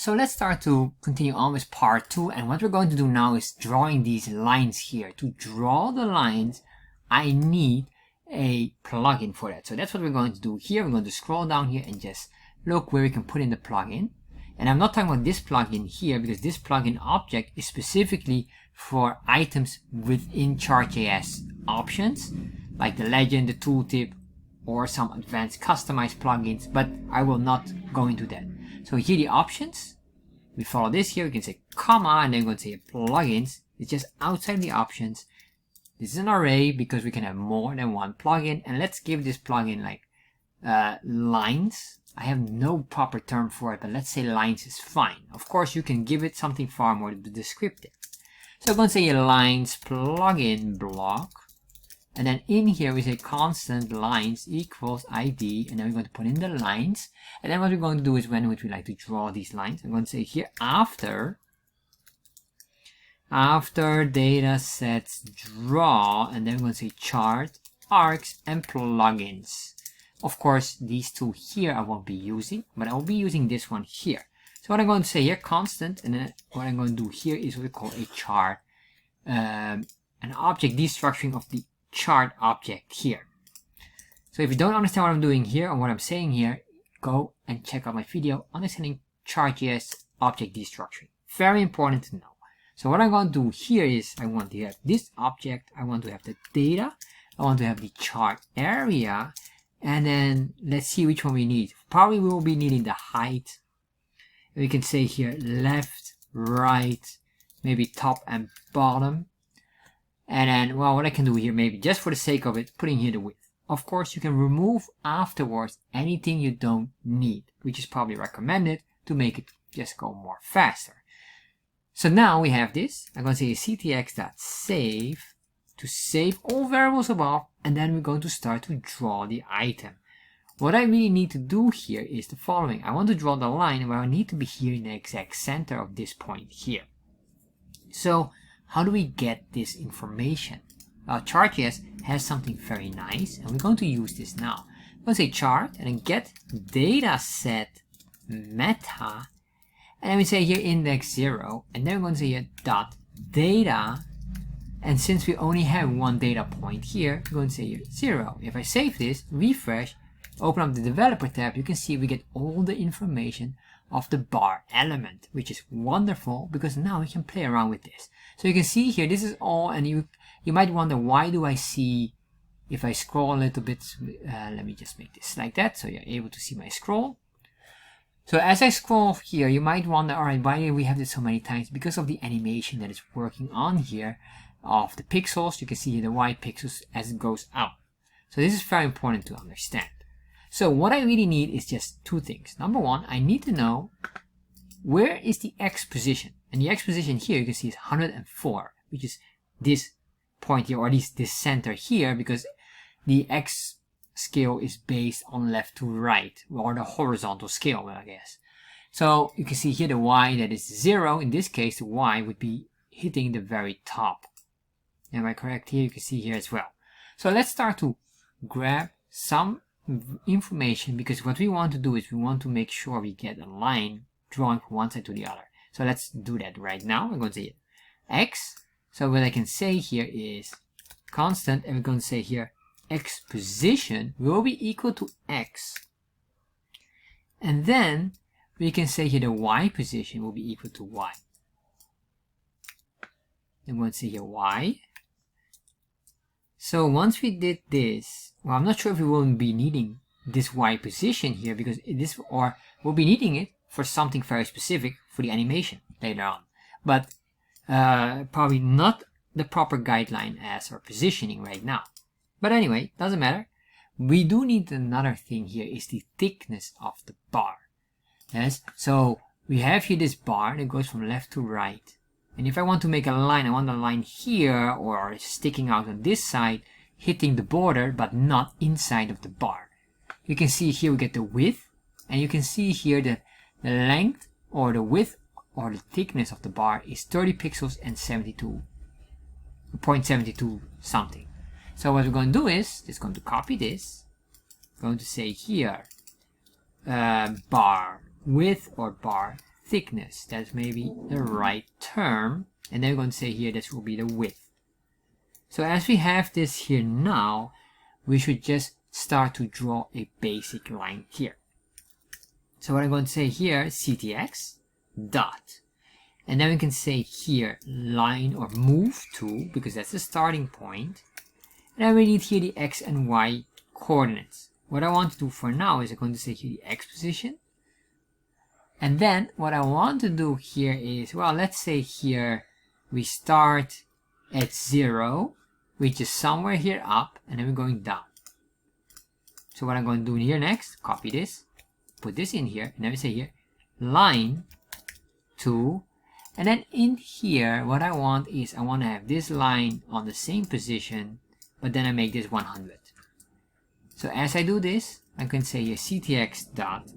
So let's start to continue on with part 2, and what we're going to do now is drawing these lines here. To draw the lines, I need a plugin for that. So that's what we're going to do here. We're going to scroll down here and just look where we can put in the plugin. And I'm not talking about this plugin here because this plugin object is specifically for items within chart.js options, like the legend, the tooltip, or some advanced customized plugins, but I will not go into that. So here the options, we follow this here, we can say comma, and then we're going to say plugins. It's just outside the options. This is an array because we can have more than one plugin, and let's give this plugin like lines. I have no proper term for it, but let's say lines is fine. Of course, you can give it something far more descriptive. So I'm going to say a lines plugin block. And then in here we say constant lines equals ID, and then we're going to put in the lines. And then what we're going to do is when would we like to draw these lines, I'm going to say here after data sets draw, and then we're going to say chart, arcs, and plugins. Of course, these two here I won't be using, but I will be using this one here. So what I'm going to say here, constant, and then what I'm going to do here is what we call a chart, an object destructuring of the chart object here. So if you don't understand what I'm doing here or what I'm saying here, go and check out my video understanding chart.js object destructuring. Very important to know. So what I'm going to do here is I want to have this object, I want to have the data, I want to have the chart area, and then let's see which one we need. Probably we will be needing the height. We can say here left, right, maybe top and bottom. And then, well, what I can do here, maybe just for the sake of it, putting here the width. Of course, you can remove afterwards anything you don't need, which is probably recommended to make it just go more faster. So now we have this. I'm going to say ctx.save to save all variables above, and then we're going to start to draw the item. What I really need to do here is the following. I want to draw the line where I need to be here in the exact center of this point here. So how do we get this information? Chart.js has something very nice, and we're going to use this now. I'm going to say chart and then get dataset meta, and then we say here index 0, and then we're going to say here dot data, and since we only have one data point here, we're going to say here 0. If I save this, refresh, open up the developer tab, you can see we get all the information of the bar element, which is wonderful because now we can play around with this. So you can see here, this is all, and you might wonder, why do I see, if I scroll a little bit, let me just make this like that, so you're able to see my scroll. So as I scroll here, you might wonder, all right, why do we have this so many times? Because of the animation that is working on here of the pixels. You can see here the white pixels as it goes out. So this is very important to understand. So what I really need is just two things. Number one, I need to know where is the X position. And the X position here, you can see is 104, which is this point here, or at least this center here, because the X scale is based on left to right, or the horizontal scale, I guess. So you can see here the Y that is 0. In this case, the Y would be hitting the very top. Am I correct here? You can see here as well. So let's start to grab some information, because what we want to do is we want to make sure we get a line drawing from one side to the other. So let's do that right now. I'm going to say X. So what I can say here is constant, and we're going to say here X position will be equal to X. And then we can say here the Y position will be equal to Y. I'm going to say here Y. So once we did this, well, I'm not sure if we will be needing this Y position here, because this, or we'll be needing it for something very specific for the animation later on. But probably not the proper guideline as our positioning right now. But anyway, doesn't matter. We do need another thing here, is the thickness of the bar. Yes, so we have here this bar that goes from left to right. And if I want to make a line, I want a line here, or sticking out on this side, hitting the border, but not inside of the bar. You can see here we get the width, and you can see here that the length, or the width, or the thickness of the bar is 30 pixels and 0.72 something. So what we're going to do is, just going to copy this, going to say here, bar width or bar thickness. That's maybe the right term. And then we're going to say here this will be the width. So as we have this here now, we should just start to draw a basic line here. So what I'm going to say here, ctx dot. And then we can say here line or move to, because that's the starting point. And then we need here the x and y coordinates. What I want to do for now is I'm going to say here the x position. And then what I want to do here is, well, let's say here we start at 0, which is somewhere here up, and then we're going down. So what I'm going to do here next, copy this, put this in here, and then we say here line to, and then in here what I want is I want to have this line on the same position, but then I make this 100. So as I do this, I can say here ctx dot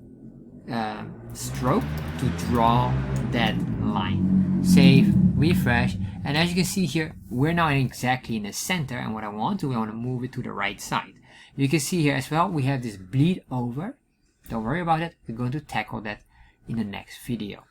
stroke to draw that line. Save, refresh, and as you can see here, we're now exactly in the center, and what I want to move it to the right side. You can see here as well, we have this bleed over. Don't worry about it, we're going to tackle that in the next video.